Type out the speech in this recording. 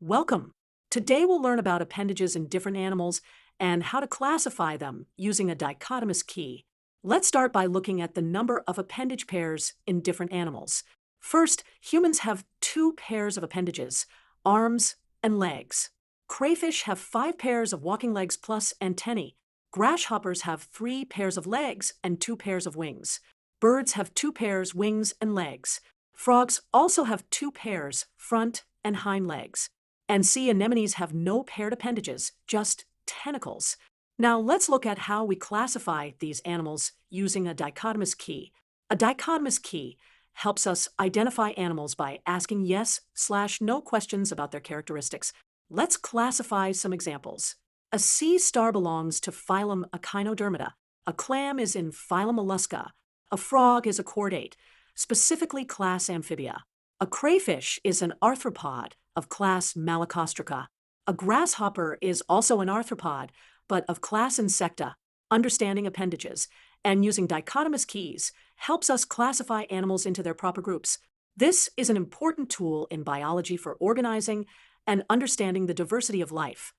Welcome. Today we'll learn about appendages in different animals and how to classify them using a dichotomous key. Let's start by looking at the number of appendage pairs in different animals. First, humans have two pairs of appendages, arms and legs. Crayfish have 5 pairs of walking legs plus antennae. Grasshoppers have 3 pairs of legs and 2 pairs of wings. Birds have 2 pairs, wings and legs. Frogs also have 2 pairs, front and hind legs. And sea anemones have no paired appendages, just tentacles. Now let's look at how we classify these animals using a dichotomous key. A dichotomous key helps us identify animals by asking yes/no questions about their characteristics. Let's classify some examples. A sea star belongs to phylum Echinodermata. A clam is in phylum Mollusca. A frog is a chordate, specifically class Amphibia. A crayfish is an arthropod of class Malacostraca. A grasshopper is also an arthropod, but of class Insecta. Understanding appendages and using dichotomous keys helps us classify animals into their proper groups. This is an important tool in biology for organizing and understanding the diversity of life.